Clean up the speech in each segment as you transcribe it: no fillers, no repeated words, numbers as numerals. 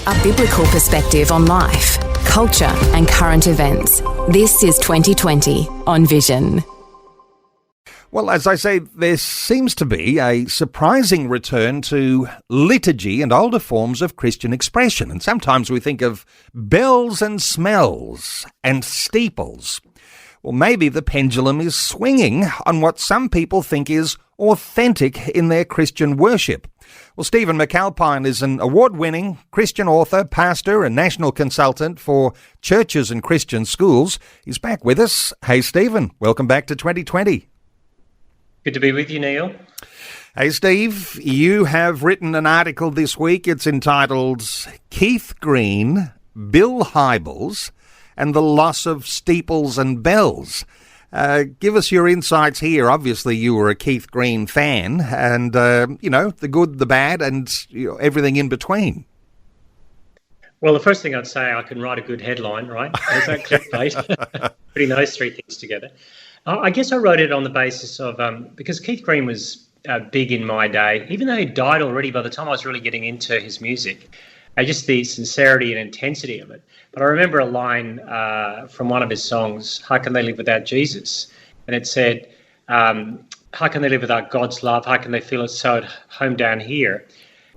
A biblical perspective on life, culture and current events. This is 2020 on Vision. Well, as I say, there seems to be a surprising return to liturgy and older forms of Christian expression. And sometimes we think of bells and smells and steeples. Well, maybe the pendulum is swinging on what some people think is authentic in their Christian worship. Well, Stephen McAlpine is an award-winning Christian author, pastor and national consultant for churches and Christian schools. He's back with us. Hey, Stephen, welcome back to 2020. Good to be with you, Neil. Hey, Steve, you have written an article this week. It's entitled Keith Green, Bill Hybels, and the Loss of Steeples and Bells. Give us your insights here. Obviously, you were a Keith Green fan, and, the good, the bad, and everything in between. Well, the first thing I'd say, I can write a good headline, right? Is that clickbait? Putting those three things together. I guess I wrote it on the basis of, because Keith Green was big in my day, even though he died already by the time I was really getting into his music, just the sincerity and intensity of it. But I remember a line from one of his songs, How Can They Live Without Jesus? And it said, how can they live without God's love? How can they feel it so at home down here?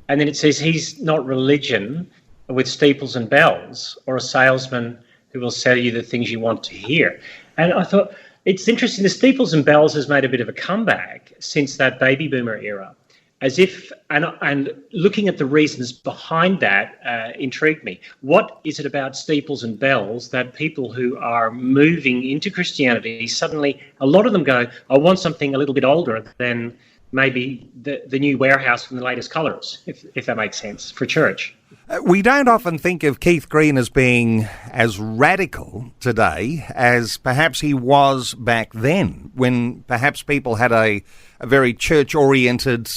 And then it says, he's not religion with steeples and bells or a salesman who will sell you the things you want to hear. And I thought, it's interesting, the steeples and bells has made a bit of a comeback since that baby boomer era, as if, and looking at the reasons behind that intrigued me. What is it about steeples and bells that people who are moving into Christianity, suddenly, a lot of them go, I want something a little bit older than maybe the new warehouse from the latest colours, if that makes sense, for church. We don't often think of Keith Green as being as radical today as perhaps he was back then, when perhaps people had a very church-oriented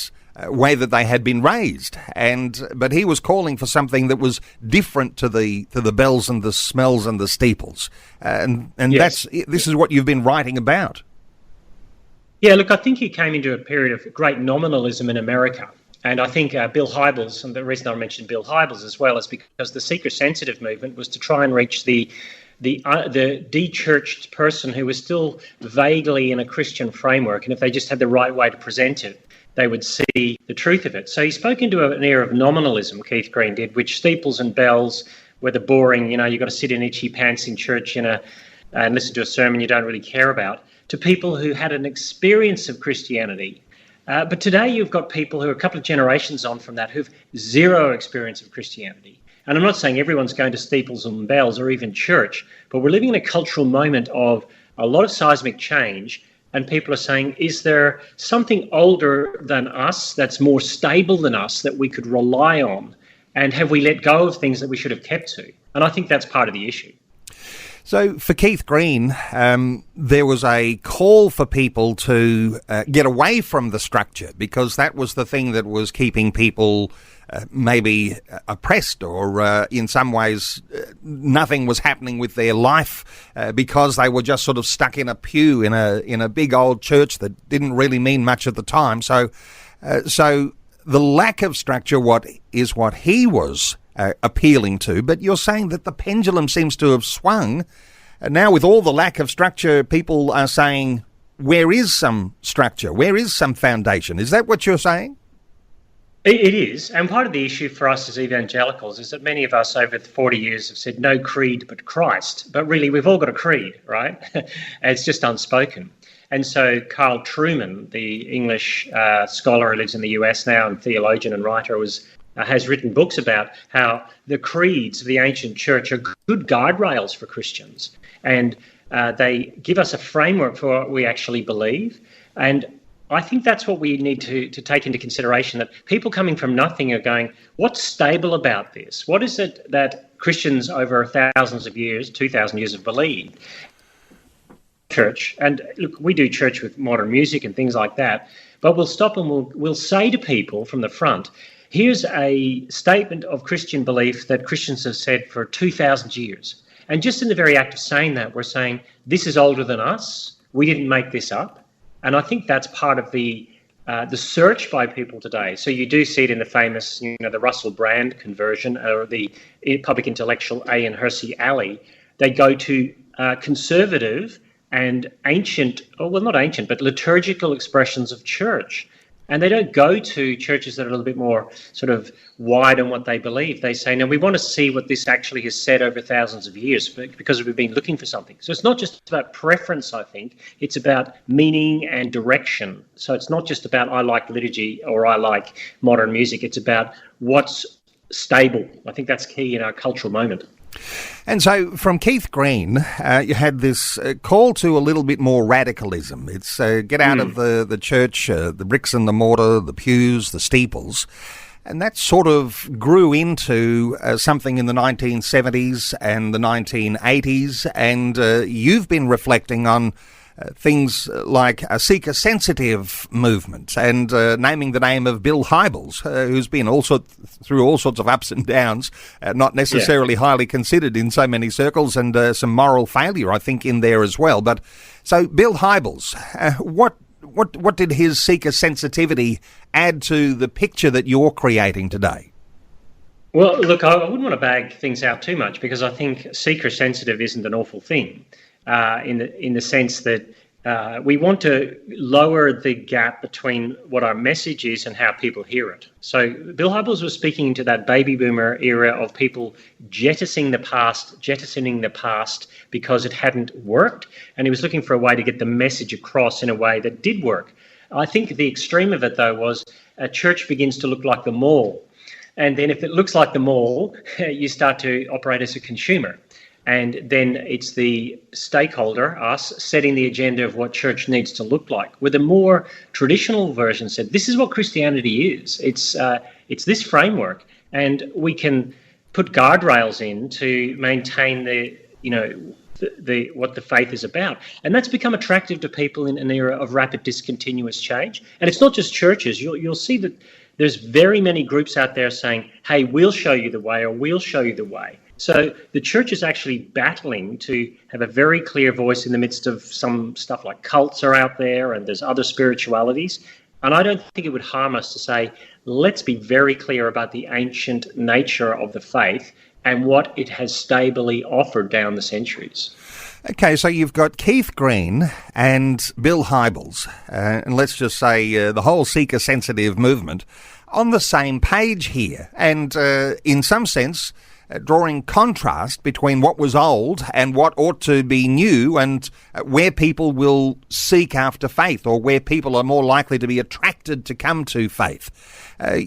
way that they had been raised, but he was calling for something that was different to the bells and the smells and the steeples, and yes. This is what you've been writing about. Yeah, look, I think he came into a period of great nominalism in America. And I think Bill Hybels, and the reason I mentioned Bill Hybels as well is because the seeker-sensitive movement was to try and reach the de-churched person who was still vaguely in a Christian framework. And if they just had the right way to present it, they would see the truth of it. So he spoke into an era of nominalism, Keith Green did, which steeples and bells were the boring, you've got to sit in itchy pants in church and listen to a sermon you don't really care about, to people who had an experience of Christianity. But today you've got people who are a couple of generations on from that who've zero experience of Christianity. And I'm not saying everyone's going to steeples and bells or even church, but we're living in a cultural moment of a lot of seismic change, and people are saying, is there something older than us that's more stable than us that we could rely on? And have we let go of things that we should have kept to? And I think that's part of the issue. So for Keith Green, there was a call for people to get away from the structure, because that was the thing that was keeping people maybe oppressed, or in some ways nothing was happening with their life because they were just sort of stuck in a pew in a big old church that didn't really mean much at the time. So the lack of structure what he was appealing to, but you're saying that the pendulum seems to have swung. Now with all the lack of structure, people are saying, where is some structure? Where is some foundation? Is that what you're saying? It is. And part of the issue for us as evangelicals is that many of us over 40 years have said no creed but Christ. But really, we've all got a creed, right? It's just unspoken. And so Carl Trueman, the English scholar who lives in the US now and theologian and writer, has written books about how the creeds of the ancient church are good guide rails for Christians. And they give us a framework for what we actually believe. And I think that's what we need to take into consideration, that people coming from nothing are going, what's stable about this? What is it that Christians over thousands of years, 2,000 years have believed? Church, and look, we do church with modern music and things like that, but we'll stop and we'll say to people from the front, here's a statement of Christian belief that Christians have said for 2,000 years. And just in the very act of saying that, we're saying, this is older than us. We didn't make this up. And I think that's part of the the search by people today. So you do see it in the famous, the Russell Brand conversion, or the public intellectual A. and Hersey Alley. They go to conservative and ancient, not ancient, but liturgical expressions of church. And they don't go to churches that are a little bit more sort of wide on what they believe. They say, no, we want to see what this actually has said over thousands of years because we've been looking for something. So it's not just about preference, I think. It's about meaning and direction. So it's not just about I like liturgy or I like modern music. It's about what's stable. I think that's key in our cultural moment. And so from Keith Green, you had this call to a little bit more radicalism. It's get out of the church, the bricks and the mortar, the pews, the steeples. And that sort of grew into something in the 1970s and the 1980s. And you've been reflecting on things like a seeker-sensitive movement and naming the name of Bill Hybels, who's been through all sorts of ups and downs, not necessarily highly considered in so many circles, and some moral failure, I think, in there as well. But so Bill Hybels, what did his seeker sensitivity add to the picture that you're creating today? Well, look, I wouldn't want to bag things out too much, because I think seeker-sensitive isn't an awful thing. In the sense that we want to lower the gap between what our message is and how people hear it. So Bill Hybels was speaking into that baby boomer era of people jettisoning the past because it hadn't worked, and he was looking for a way to get the message across in a way that did work. I think the extreme of it, though, was a church begins to look like the mall. And then if it looks like the mall, you start to operate as a consumer. And then it's the stakeholder, us, setting the agenda of what church needs to look like. Where the more traditional version said, this is what Christianity is. It's this framework, and we can put guardrails in to maintain the what the faith is about. And that's become attractive to people in an era of rapid discontinuous change. And it's not just churches. You'll see that there's very many groups out there saying, hey, we'll show you the way, or we'll show you the way. So the church is actually battling to have a very clear voice in the midst of some stuff like cults are out there, and there's other spiritualities. And I don't think it would harm us to say, let's be very clear about the ancient nature of the faith and what it has stably offered down the centuries. Okay, so you've got Keith Green and Bill Hybels, and let's just say the whole seeker-sensitive movement, on the same page here. And in some sense, drawing contrast between what was old and what ought to be new, and where people will seek after faith, or where people are more likely to be attracted to come to faith.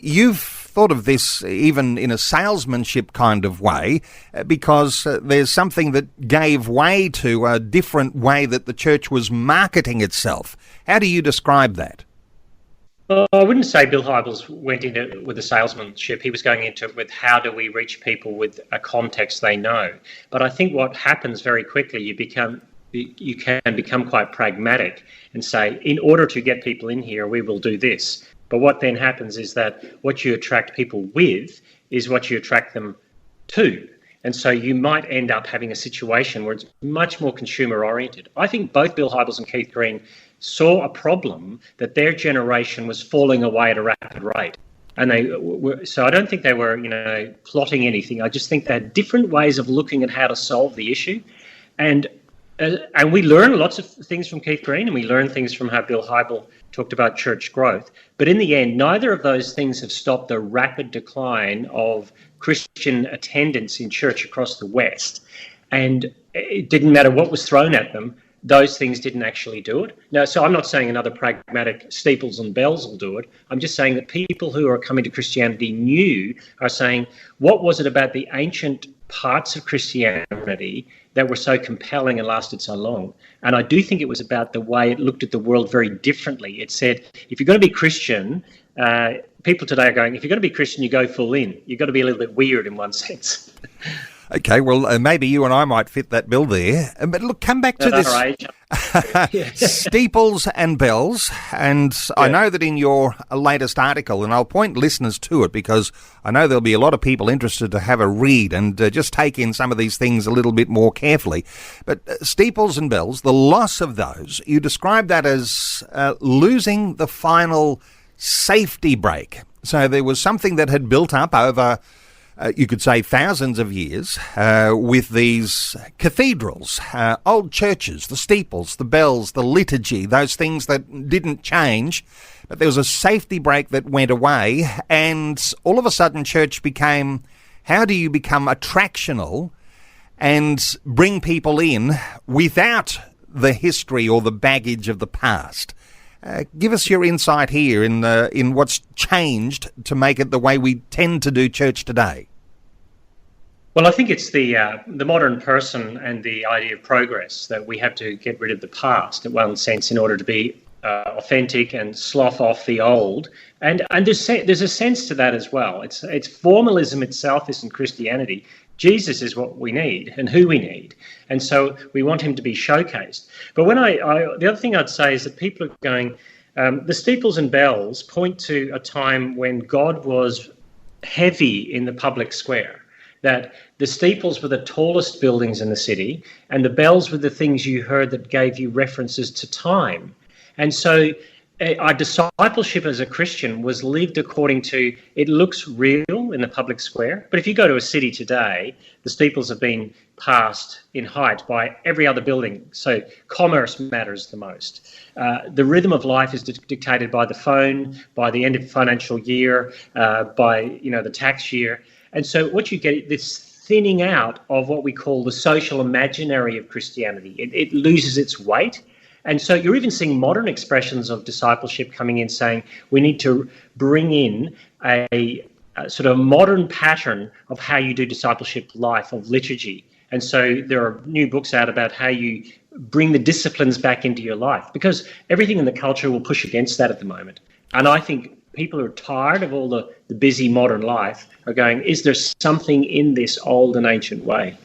You've thought of this even in a salesmanship kind of way, because there's something that gave way to a different way that the church was marketing itself. How do you describe that? Well, I wouldn't say Bill Hybels went into it with a salesmanship. He was going into it with how do we reach people with a context they know. But I think what happens very quickly, you can become quite pragmatic and say, in order to get people in here, we will do this. But what then happens is that what you attract people with is what you attract them to. And so you might end up having a situation where it's much more consumer-oriented. I think both Bill Hybels and Keith Green saw a problem that their generation was falling away at a rapid rate. And so I don't think they were, plotting anything. I just think they had different ways of looking at how to solve the issue. And we learn lots of things from Keith Green, and we learn things from how Bill Hybels talked about church growth. But in the end, neither of those things have stopped the rapid decline of Christian attendance in church across the West. And it didn't matter what was thrown at them, those things didn't actually do it. Now, so I'm not saying another pragmatic steeples and bells will do it. I'm just saying that people who are coming to Christianity are saying, what was it about the ancient parts of Christianity that were so compelling and lasted so long? And I do think it was about the way it looked at the world very differently. It said, if you're going to be Christian, people today are going, if you're going to be Christian, you go full in. You've got to be a little bit weird in one sense. Okay, well, maybe you and I might fit that bill there. But look, come back to this steeples and bells. And I know that in your latest article, and I'll point listeners to it because I know there'll be a lot of people interested to have a read and just take in some of these things a little bit more carefully. But steeples and bells, the loss of those, you describe that as losing the final safety brake. So there was something that had built up over you could say thousands of years, with these cathedrals, old churches, the steeples, the bells, the liturgy, those things that didn't change. But there was a safety brake that went away, and all of a sudden church became, how do you become attractional and bring people in without the history or the baggage of the past? Give us your insight here in what's changed to make it the way we tend to do church today. Well, I think it's the modern person and the idea of progress, that we have to get rid of the past in one sense in order to be authentic and slough off the old. And there's a sense to that as well. It's formalism itself isn't Christianity. Jesus is what we need and who we need. And so we want him to be showcased. But when the other thing I'd say is that people are going, the steeples and bells point to a time when God was heavy in the public square, that the steeples were the tallest buildings in the city and the bells were the things you heard that gave you references to time. And so our discipleship as a Christian was lived according to, it looks real in the public square, but if you go to a city today, the steeples have been passed in height by every other building. So commerce matters the most. The rhythm of life is dictated by the phone, by the end of financial year, by the tax year. And so what you get, this thinning out of what we call the social imaginary of Christianity. It loses its weight. And so you're even seeing modern expressions of discipleship coming in saying we need to bring in a sort of modern pattern of how you do discipleship life, of liturgy. And so there are new books out about how you bring the disciplines back into your life, because everything in the culture will push against that at the moment. And I think people who are tired of all the busy modern life are going, is there something in this old and ancient way?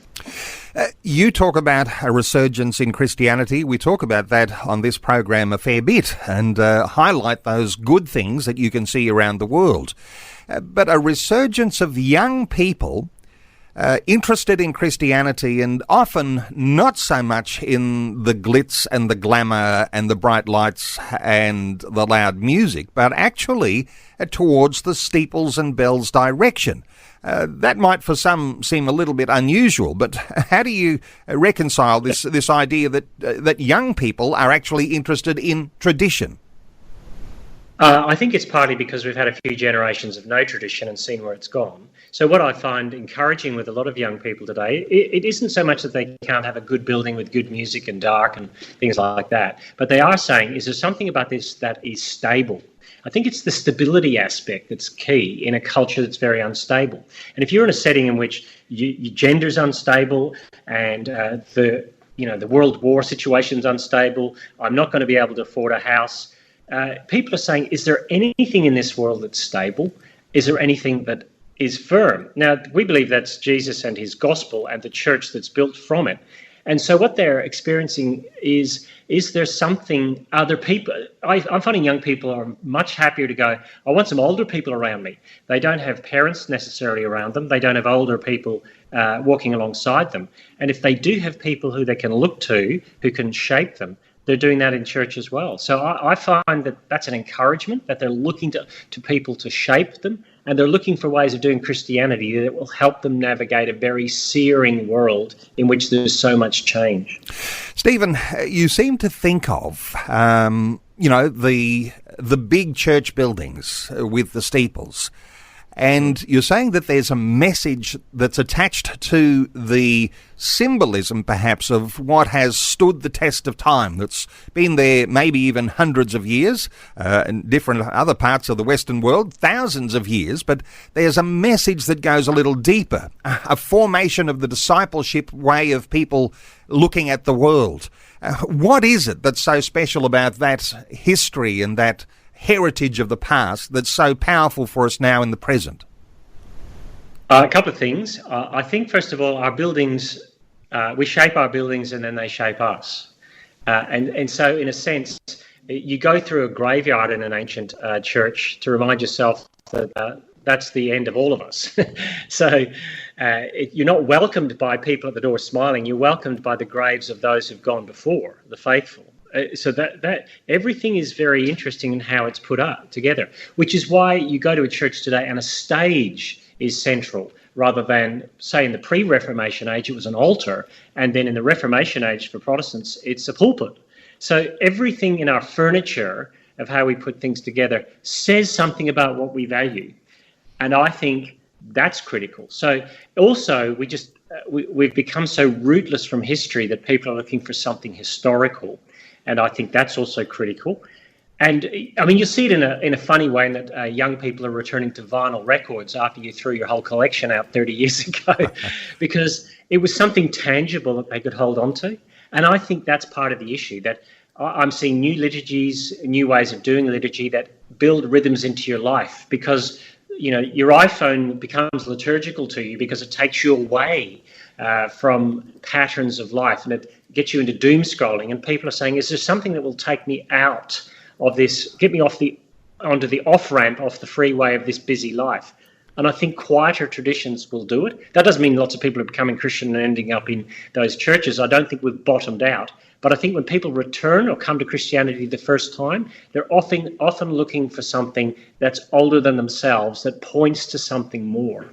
You talk about a resurgence in Christianity. We talk about that on this program a fair bit and highlight those good things that you can see around the world. But a resurgence of young people interested in Christianity, and often not so much in the glitz and the glamour and the bright lights and the loud music, but actually towards the steeples and bells direction. That might for some seem a little bit unusual, but how do you reconcile this idea that young people are actually interested in tradition? I think it's partly because we've had a few generations of no tradition and seen where it's gone. So what I find encouraging with a lot of young people today, it isn't so much that they can't have a good building with good music and dark and things like that, but they are saying, is there something about this that is stable? I think it's the stability aspect that's key in a culture that's very unstable. And if you're in a setting in which your gender's unstable and the World War situation's unstable, I'm not going to be able to afford a house, people are saying, is there anything in this world that's stable? Is there anything that is firm? Now, we believe that's Jesus and his gospel and the church that's built from it. And so what they're experiencing is there something other people... I'm finding young people are much happier to go, I want some older people around me. They don't have parents necessarily around them. They don't have older people walking alongside them. And if they do have people who they can look to, who can shape them, they're doing that in church as well. So I find that that's an encouragement, that they're looking to people to shape them, and they're looking for ways of doing Christianity that will help them navigate a very searing world in which there's so much change. Stephen, you seem to think of, the big church buildings with the steeples. And you're saying that there's a message that's attached to the symbolism, perhaps, of what has stood the test of time, that's been there maybe even hundreds of years, in different other parts of the Western world, thousands of years, but there's a message that goes a little deeper, a formation of the discipleship way of people looking at the world. What is it that's so special about that history and that heritage of the past that's so powerful for us now in the present? A couple of things. I think, first of all, our buildings, we shape our buildings and then they shape us. And so, in a sense, you go through a graveyard in an ancient church to remind yourself that that's the end of all of us. So you're not welcomed by people at the door smiling. You're welcomed by the graves of those who've gone before, the faithful. So that everything is very interesting in how it's put up together, which is why you go to a church today and a stage is central, rather than, say, in the pre-Reformation age, it was an altar, and then in the Reformation age for Protestants, it's a pulpit. So everything in our furniture of how we put things together says something about what we value. And I think that's critical. So also, we've become so rootless from history that people are looking for something historical. And I think that's also critical. And I mean, you see it in a funny way in that young people are returning to vinyl records after you threw your whole collection out 30 years ago, because it was something tangible that they could hold on to. And I think that's part of the issue, that I'm seeing new liturgies, new ways of doing liturgy that build rhythms into your life, because, you know, your iPhone becomes liturgical to you because it takes you away from patterns of life, and it gets you into doom scrolling. And people are saying, is there something that will take me out of this, get me onto the off-ramp off the freeway of this busy life? And I think quieter traditions will do it. That doesn't mean lots of people are becoming Christian and ending up in those churches. I don't think we've bottomed out. But I think when people return or come to Christianity the first time, they're often looking for something that's older than themselves, that points to something more.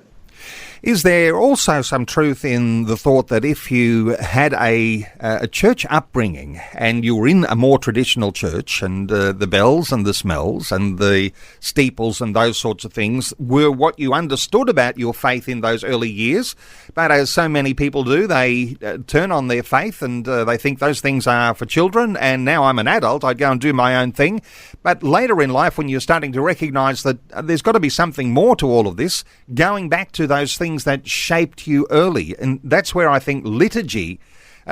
Is there also some truth in the thought that if you had a church upbringing and you were in a more traditional church, and the bells and the smells and the steeples and those sorts of things were what you understood about your faith in those early years, but as so many people do, they turn on their faith and they think those things are for children, and now I'm an adult, I'd go and do my own thing. But later in life, when you're starting to recognise that there's got to be something more to all of this, going back to those things that shaped you early. And that's where I think liturgy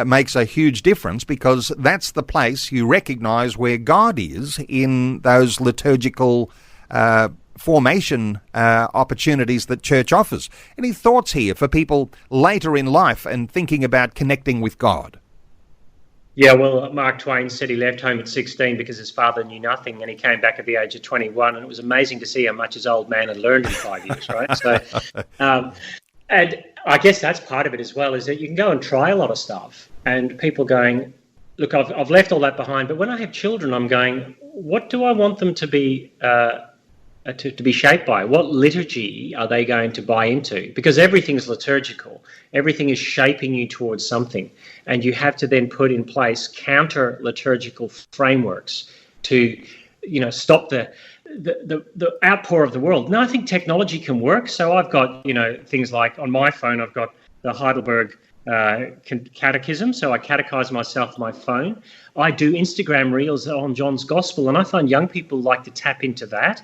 makes a huge difference, because that's the place you recognise where God is in those liturgical formation opportunities that church offers. Any thoughts here for people later in life and thinking about connecting with God? Yeah, well, Mark Twain said he left home at 16 because his father knew nothing, and he came back at the age of 21, and it was amazing to see how much his old man had learned in 5 years, right? So, and I guess that's part of it as well, is that you can go and try a lot of stuff, and people going, look, I've left all that behind, but when I have children, I'm going, what do I want them to be to be shaped by? What liturgy are they going to buy into? Because everything's liturgical. Everything is shaping you towards something. And you have to then put in place counter liturgical frameworks to, you know, stop the outpour of the world. Now, I think technology can work. So I've got, you know, things like on my phone, I've got the Heidelberg catechism, so I catechize myself on my phone. I do Instagram reels on John's Gospel, and I find young people like to tap into that.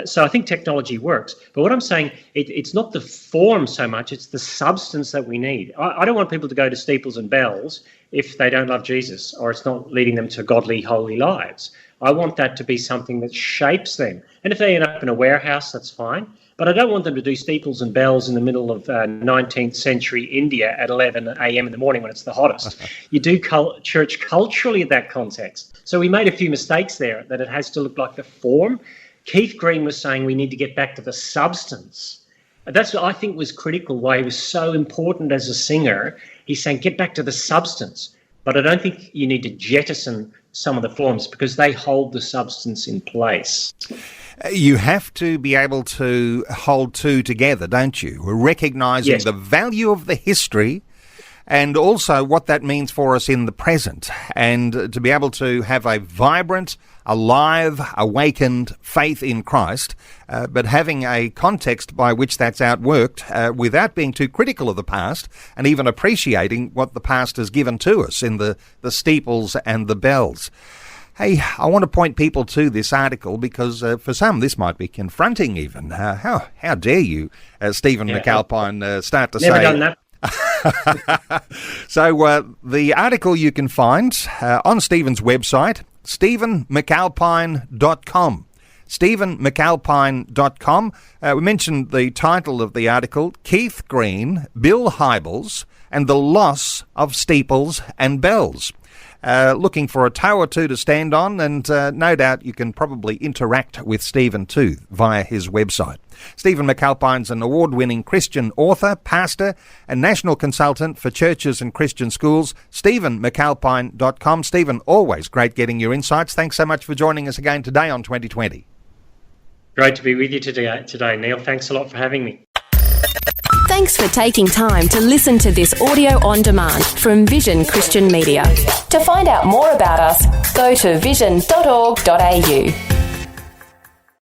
So I think technology works. But what I'm saying, it's not the form so much, it's the substance that we need. I don't want people to go to steeples and bells if they don't love Jesus, or it's not leading them to godly, holy lives. I want that to be something that shapes them. And if they end up in a warehouse, that's fine. But I don't want them to do steeples and bells in the middle of 19th century India at 11 a.m. in the morning when it's the hottest. You do church culturally in that context. So we made a few mistakes there, that it has to look like the form. Keith Green was saying we need to get back to the substance. That's what I think was critical, why he was so important as a singer. He's saying get back to the substance. But I don't think you need to jettison some of the forms, because they hold the substance in place. You have to be able to hold two together, don't you? Recognising Yes. the value of the history and also what that means for us in the present, and to be able to have a vibrant, alive, awakened faith in Christ, but having a context by which that's outworked without being too critical of the past, and even appreciating what the past has given to us in the steeples and the bells. Hey, I want to point people to this article because for some this might be confronting even. How dare you, Stephen McAlpine, start to Never say... done that. So the article you can find on Stephen's website, stephenmcalpine.com. StephenMcAlpine.com. We mentioned the title of the article, Keith Green, Bill Hybels, and the Loss of Steeples and Bells. Looking for a toe or two to stand on, and no doubt you can probably interact with Stephen too via his website. Stephen McAlpine's an award-winning Christian author, pastor, and national consultant for churches and Christian schools. StephenMcAlpine.com. Stephen, always great getting your insights. Thanks so much for joining us again today on 2020. Great to be with you today, Neil. Thanks a lot for having me. Thanks for taking time to listen to this audio on demand from Vision Christian Media. To find out more about us, go to vision.org.au.